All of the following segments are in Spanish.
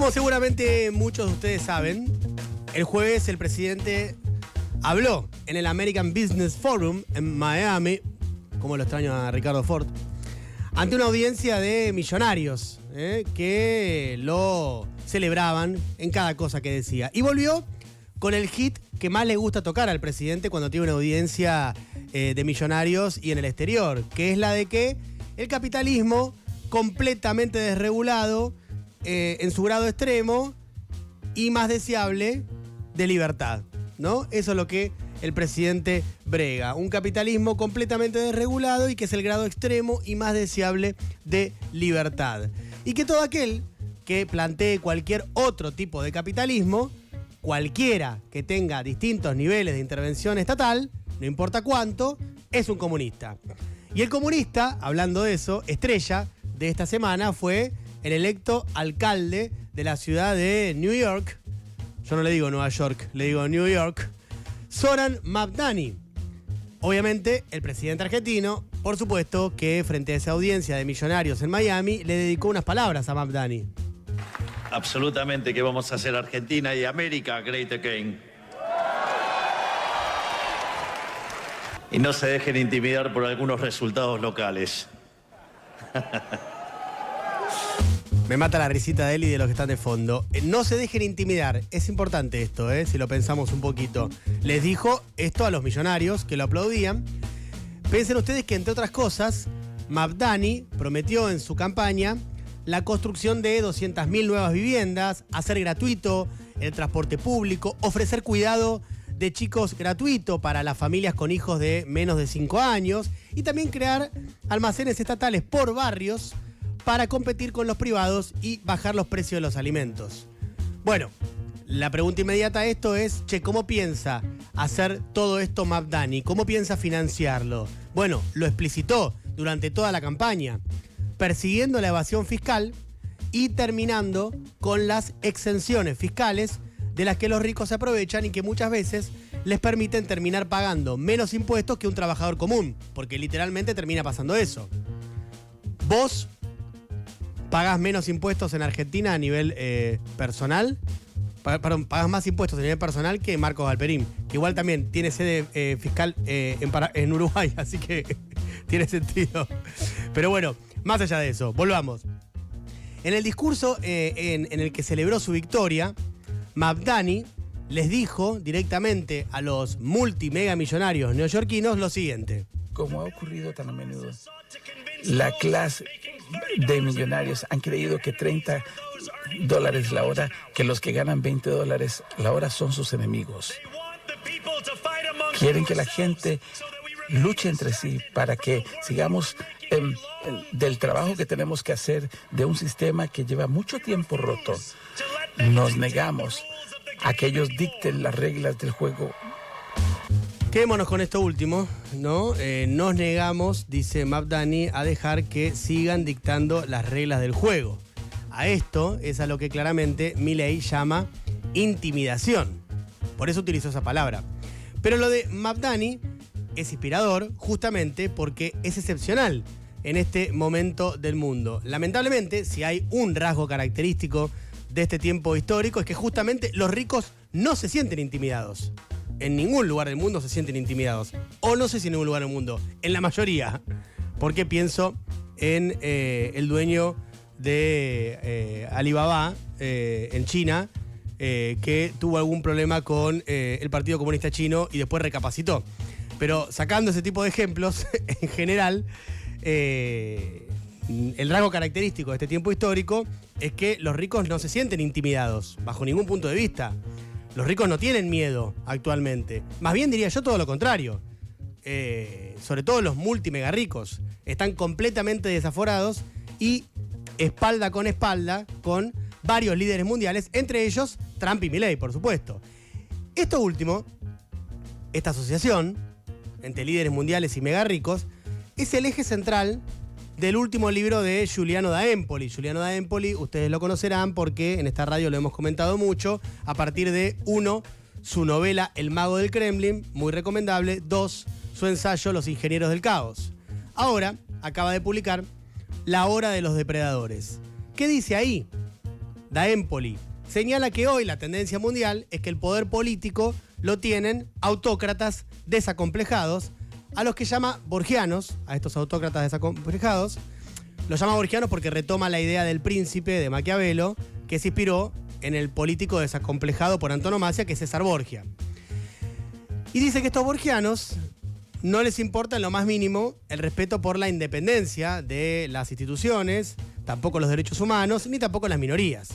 Como seguramente muchos de ustedes saben, el jueves el presidente habló en el American Business Forum en Miami, como lo extraño a Ricardo Ford, ante una audiencia de millonarios que lo celebraban en cada cosa que decía. Y volvió con el hit que más le gusta tocar al presidente cuando tiene una audiencia de millonarios y en el exterior, que es la de que el capitalismo completamente desregulado en su grado extremo y más deseable de libertad, ¿no? Eso es lo que el presidente brega. Un capitalismo completamente desregulado y que es el grado extremo y más deseable de libertad. Y que todo aquel que plantee cualquier otro tipo de capitalismo, cualquiera que tenga distintos niveles de intervención estatal, no importa cuánto, es un comunista. Y el comunista, hablando de eso, estrella de esta semana fue el electo alcalde de la ciudad de New York. Yo no le digo Nueva York, le digo New York. Zoran Mavdani. Obviamente, el presidente argentino, por supuesto, que frente a esa audiencia de millonarios en Miami, le dedicó unas palabras a Mavdani. Absolutamente que vamos a hacer Argentina y América great again. Y no se dejen intimidar por algunos resultados locales. Me mata la risita de él y de los que están de fondo. No se dejen intimidar. Es importante esto, si lo pensamos un poquito. Les dijo esto a los millonarios que lo aplaudían. Piensen ustedes que, entre otras cosas, Mavdani prometió en su campaña la construcción de 200.000 nuevas viviendas, hacer gratuito el transporte público, ofrecer cuidado de chicos gratuito para las familias con hijos de menos de 5 años y también crear almacenes estatales por barrios para competir con los privados y bajar los precios de los alimentos. Bueno, la pregunta inmediata a esto es, ¿cómo piensa hacer todo esto Mavdani? ¿Cómo piensa financiarlo? Bueno, lo explicitó durante toda la campaña, persiguiendo la evasión fiscal y terminando con las exenciones fiscales de las que los ricos se aprovechan y que muchas veces les permiten terminar pagando menos impuestos que un trabajador común, porque literalmente termina pasando eso. Vos pagás menos impuestos en Argentina a nivel personal, pagás más impuestos a nivel personal que Marcos Galperín, que igual también tiene sede fiscal en Uruguay, así que tiene sentido. Pero bueno, más allá de eso, volvamos. En el discurso en el que celebró su victoria, Mavdani les dijo directamente a los multimegamillonarios neoyorquinos lo siguiente. Como ha ocurrido tan a menudo, la clase de millonarios han creído que $30 la hora, que los que ganan $20 la hora son sus enemigos. Quieren que la gente luche entre sí para que sigamos del trabajo que tenemos que hacer de un sistema que lleva mucho tiempo roto. Nos negamos a que ellos dicten las reglas del juego. Quedémonos con esto último, ¿no? Nos negamos, dice Mavdani, a dejar que sigan dictando las reglas del juego. A esto es a lo que claramente Milei llama intimidación. Por eso utilizó esa palabra. Pero lo de Mavdani es inspirador justamente porque es excepcional en este momento del mundo. Lamentablemente, si hay un rasgo característico de este tiempo histórico, es que justamente los ricos no se sienten intimidados. En ningún lugar del mundo se sienten intimidados. O no sé si en ningún lugar del mundo, en la mayoría. Porque pienso en el dueño de Alibaba en China, que tuvo algún problema con el Partido Comunista Chino y después recapacitó. Pero sacando ese tipo de ejemplos, en general, el rasgo característico de este tiempo histórico es que los ricos no se sienten intimidados, bajo ningún punto de vista. Los ricos no tienen miedo actualmente. Más bien diría yo todo lo contrario. Sobre todo los multimega ricos están completamente desaforados y espalda con varios líderes mundiales, entre ellos Trump y Milei, por supuesto. Esto último, esta asociación entre líderes mundiales y mega ricos, es el eje central del último libro de Giuliano da Empoli. Giuliano da Empoli, ustedes lo conocerán porque en esta radio lo hemos comentado mucho, a partir de 1, su novela El Mago del Kremlin, muy recomendable, 2, su ensayo Los Ingenieros del Caos. Ahora acaba de publicar La Hora de los Depredadores. ¿Qué dice ahí? Da Empoli señala que hoy la tendencia mundial es que el poder político lo tienen autócratas desacomplejados, a los que llama borgianos, a estos autócratas desacomplejados. Los llama borgianos porque retoma la idea del príncipe de Maquiavelo, que se inspiró en el político desacomplejado por antonomasia, que es César Borgia. Y dice que estos borgianos no les importa en lo más mínimo el respeto por la independencia de las instituciones, tampoco los derechos humanos, ni tampoco las minorías.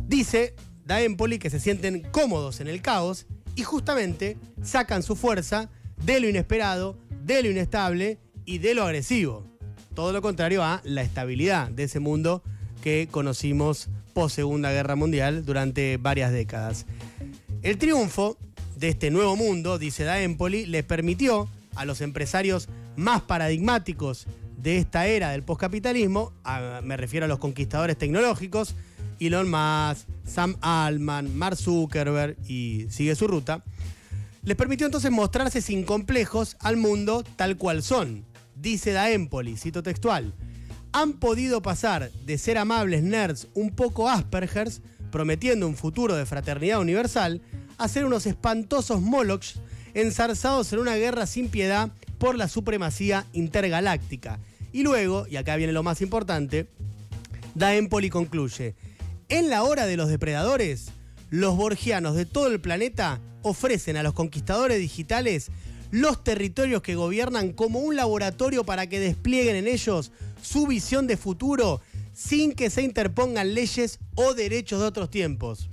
Dice Da Empoli que se sienten cómodos en el caos y justamente sacan su fuerza de lo inesperado, de lo inestable y de lo agresivo. Todo lo contrario a la estabilidad de ese mundo que conocimos post Segunda Guerra Mundial durante varias décadas. El triunfo de este nuevo mundo, dice Da Empoli, les permitió a los empresarios más paradigmáticos de esta era del poscapitalismo, me refiero a los conquistadores tecnológicos, Elon Musk, Sam Altman, Mark Zuckerberg y sigue su ruta, les permitió entonces mostrarse sin complejos al mundo tal cual son. Dice Da Empoli, cito textual, han podido pasar de ser amables nerds un poco Aspergers, prometiendo un futuro de fraternidad universal, a ser unos espantosos Molochs enzarzados en una guerra sin piedad por la supremacía intergaláctica. Y luego, y acá viene lo más importante, Da Empoli concluye, en la hora de los depredadores, los borgianos de todo el planeta ofrecen a los conquistadores digitales los territorios que gobiernan como un laboratorio para que desplieguen en ellos su visión de futuro sin que se interpongan leyes o derechos de otros tiempos.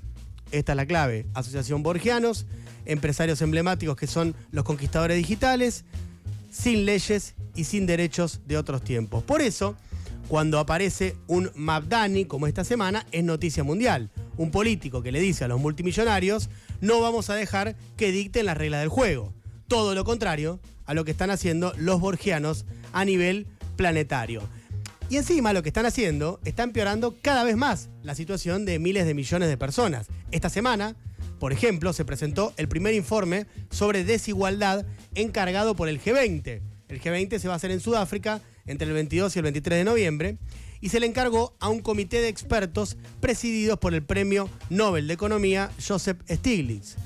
Esta es la clave. Asociación Borgianos, empresarios emblemáticos que son los conquistadores digitales, sin leyes y sin derechos de otros tiempos. Por eso, cuando aparece un Mabdani, como esta semana, es noticia mundial. Un político que le dice a los multimillonarios, no vamos a dejar que dicten las reglas del juego. Todo lo contrario a lo que están haciendo los borgianos a nivel planetario. Y encima lo que están haciendo está empeorando cada vez más la situación de miles de millones de personas. Esta semana, por ejemplo, se presentó el primer informe sobre desigualdad encargado por el G20. El G20 se va a hacer en Sudáfrica entre el 22 y el 23 de noviembre y se le encargó a un comité de expertos presididos por el Premio Nobel de Economía Joseph Stiglitz.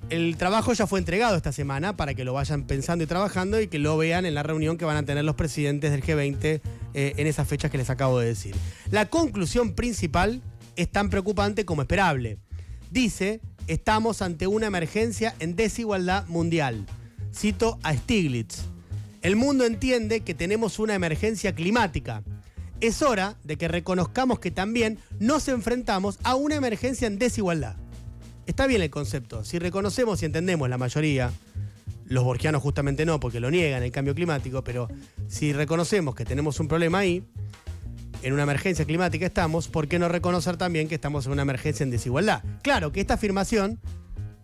El trabajo ya fue entregado esta semana para que lo vayan pensando y trabajando y que lo vean en la reunión que van a tener los presidentes del G20 en esas fechas que les acabo de decir. La conclusión principal es tan preocupante como esperable. Dice, estamos ante una emergencia en desigualdad mundial. Cito a Stiglitz. El mundo entiende que tenemos una emergencia climática. Es hora de que reconozcamos que también nos enfrentamos a una emergencia en desigualdad. Está bien el concepto. Si reconocemos y entendemos la mayoría, los borgianos justamente no, porque lo niegan el cambio climático, pero si reconocemos que tenemos un problema ahí, en una emergencia climática estamos, ¿por qué no reconocer también que estamos en una emergencia en desigualdad? Claro que esta afirmación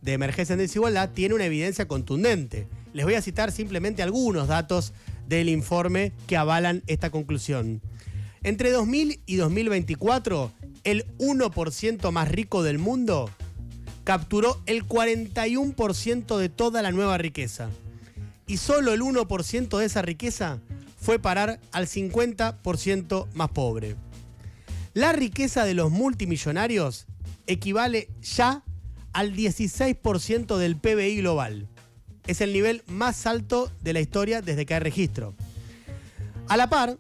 de emergencia en desigualdad tiene una evidencia contundente. Les voy a citar simplemente algunos datos del informe que avalan esta conclusión. Entre 2000 y 2024, el 1% más rico del mundo capturó el 41% de toda la nueva riqueza. Y solo el 1% de esa riqueza fue parar al 50% más pobre. La riqueza de los multimillonarios equivale ya al 16% del PBI global. Es el nivel más alto de la historia desde que hay registro. A la par,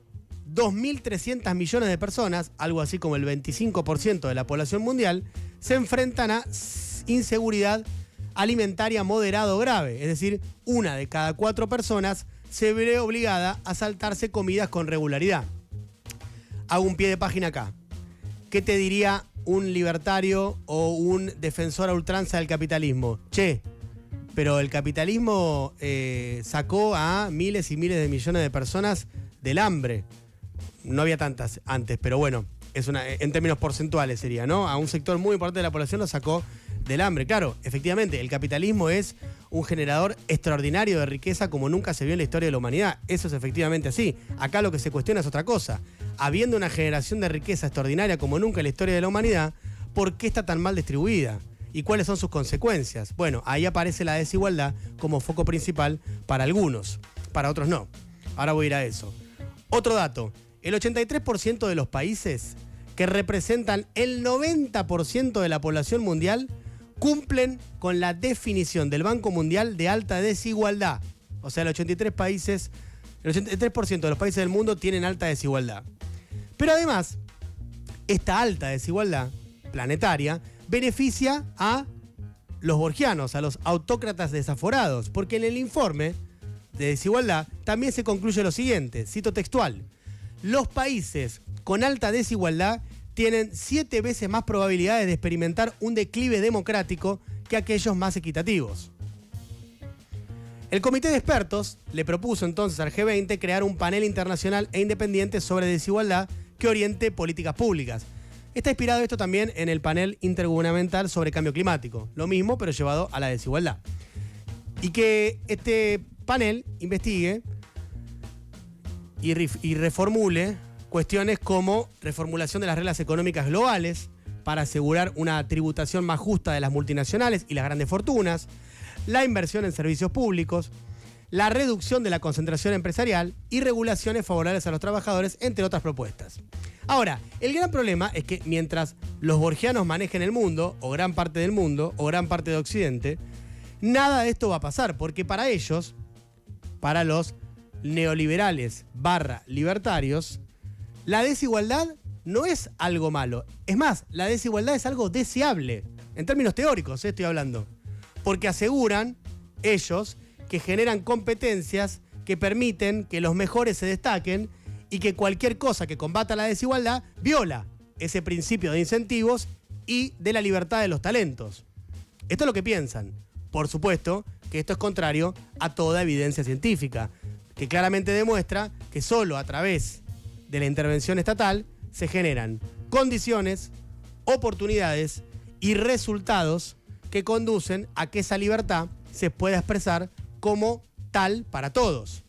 2.300 millones de personas, algo así como el 25% de la población mundial, se enfrentan a inseguridad alimentaria moderada o grave. Es decir, 1 de cada 4 personas se ve obligada a saltarse comidas con regularidad. Hago un pie de página acá. ¿Qué te diría un libertario o un defensor a ultranza del capitalismo? Che, pero el capitalismo sacó a miles y miles de millones de personas del hambre. No había tantas antes, pero bueno, en términos porcentuales sería, ¿no? A un sector muy importante de la población lo sacó del hambre. Claro, efectivamente, el capitalismo es un generador extraordinario de riqueza como nunca se vio en la historia de la humanidad. Eso es efectivamente así. Acá lo que se cuestiona es otra cosa. Habiendo una generación de riqueza extraordinaria como nunca en la historia de la humanidad, ¿por qué está tan mal distribuida? ¿Y cuáles son sus consecuencias? Bueno, ahí aparece la desigualdad como foco principal para algunos, para otros no. Ahora voy a ir a eso. Otro dato, el 83% de los países que representan el 90% de la población mundial, cumplen con la definición del Banco Mundial de alta desigualdad. O sea, el 83% de los países del mundo tienen alta desigualdad. Pero además, esta alta desigualdad planetaria beneficia a los borgianos, a los autócratas desaforados, porque en el informe de desigualdad también se concluye lo siguiente, cito textual: los países con alta desigualdad tienen 7 veces más probabilidades de experimentar un declive democrático que aquellos más equitativos. El comité de expertos le propuso entonces al G20 crear un panel internacional e independiente sobre desigualdad que oriente políticas públicas. Está inspirado esto también en el panel intergubernamental sobre cambio climático, lo mismo pero llevado a la desigualdad. Y que este panel investigue y reformule cuestiones como reformulación de las reglas económicas globales para asegurar una tributación más justa de las multinacionales y las grandes fortunas, la inversión en servicios públicos, la reducción de la concentración empresarial y regulaciones favorables a los trabajadores, entre otras propuestas. Ahora, el gran problema es que mientras los borgianos manejen el mundo, o gran parte del mundo, o gran parte de Occidente, nada de esto va a pasar, porque para ellos, para los neoliberales / libertarios, la desigualdad no es algo malo. Es más, la desigualdad es algo deseable. En términos teóricos, estoy hablando. Porque aseguran ellos que generan competencias que permiten que los mejores se destaquen y que cualquier cosa que combata la desigualdad viola ese principio de incentivos y de la libertad de los talentos. Esto es lo que piensan. Por supuesto que esto es contrario a toda evidencia científica, que claramente demuestra que solo a través de la intervención estatal se generan condiciones, oportunidades y resultados que conducen a que esa libertad se pueda expresar como tal para todos.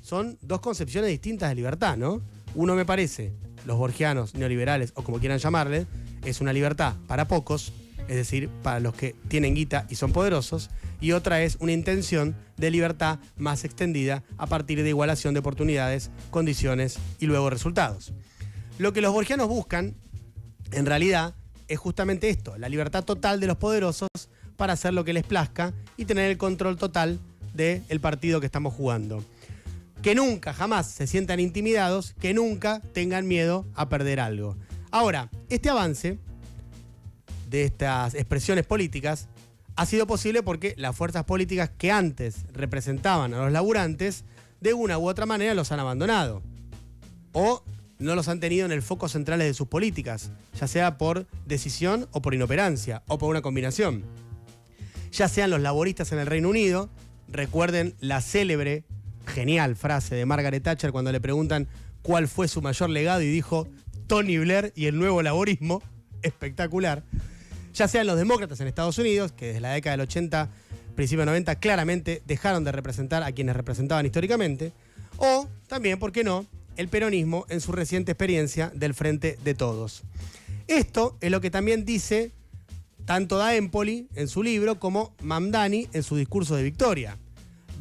Son dos concepciones distintas de libertad, ¿no? Uno, me parece, los borgianos, neoliberales o como quieran llamarle, es una libertad para pocos, es decir, para los que tienen guita y son poderosos, y otra es una intención de libertad más extendida a partir de igualación de oportunidades, condiciones y luego resultados. Lo que los borgianos buscan, en realidad, es justamente esto, la libertad total de los poderosos para hacer lo que les plazca y tener el control total del partido que estamos jugando. Que nunca, jamás se sientan intimidados, que nunca tengan miedo a perder algo. Ahora, este avance de estas expresiones políticas ha sido posible porque las fuerzas políticas que antes representaban a los laburantes, de una u otra manera los han abandonado. O no los han tenido en el foco central de sus políticas, ya sea por decisión o por inoperancia, o por una combinación. Ya sean los laboristas en el Reino Unido, recuerden la célebre, genial frase de Margaret Thatcher cuando le preguntan cuál fue su mayor legado y dijo Tony Blair y el nuevo laborismo, espectacular. Ya sean los demócratas en Estados Unidos, que desde la década del 80, principio del 90, claramente dejaron de representar a quienes representaban históricamente, o también, ¿por qué no?, el peronismo en su reciente experiencia del Frente de Todos. Esto es lo que también dice tanto Da Empoli en su libro como Mamdani en su discurso de victoria.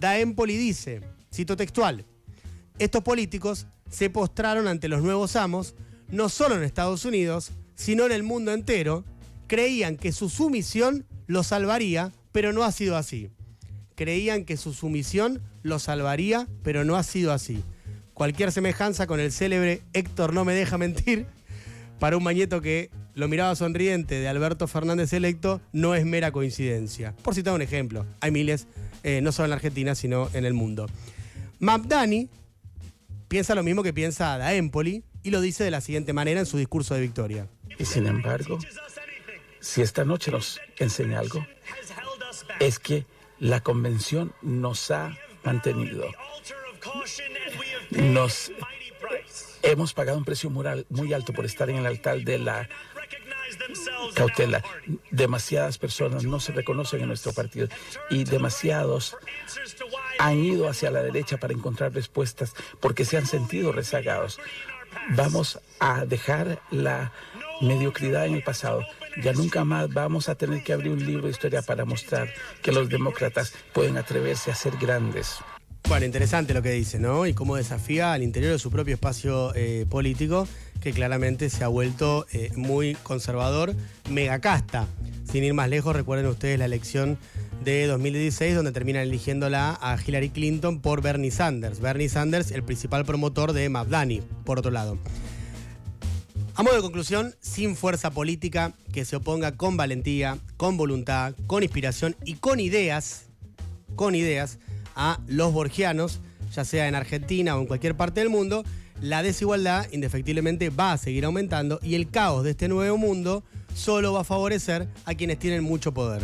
Da Empoli dice, cito textual, estos políticos se postraron ante los nuevos amos, no solo en Estados Unidos, sino en el mundo entero. Creían que su sumisión los salvaría, pero no ha sido así. Creían que su sumisión los salvaría, pero no ha sido así. Cualquier semejanza con el célebre Héctor no me deja mentir, para un mañeto que lo miraba sonriente de Alberto Fernández electo, no es mera coincidencia. Por citar un ejemplo, hay miles, no solo en la Argentina, sino en el mundo. Mamdani piensa lo mismo que piensa Da Empoli y lo dice de la siguiente manera en su discurso de victoria. Y sin embargo, si esta noche nos enseña algo, es que la convención nos ha mantenido. Hemos pagado un precio muy alto por estar en el altar de la cautela. Demasiadas personas no se reconocen en nuestro partido y demasiados han ido hacia la derecha para encontrar respuestas porque se han sentido rezagados. Vamos a dejar la mediocridad en el pasado. Ya nunca más vamos a tener que abrir un libro de historia para mostrar que los demócratas pueden atreverse a ser grandes. Bueno, interesante lo que dice, ¿no? Y cómo desafía al interior de su propio espacio político que claramente se ha vuelto muy conservador, megacasta. Sin ir más lejos, recuerden ustedes la elección de 2016, donde terminan eligiéndola a Hillary Clinton por Bernie Sanders. Bernie Sanders, el principal promotor de Mabdani, por otro lado. A modo de conclusión, sin fuerza política que se oponga con valentía, con voluntad, con inspiración y con ideas a los borgianos, ya sea en Argentina o en cualquier parte del mundo, la desigualdad indefectiblemente va a seguir aumentando y el caos de este nuevo mundo solo va a favorecer a quienes tienen mucho poder.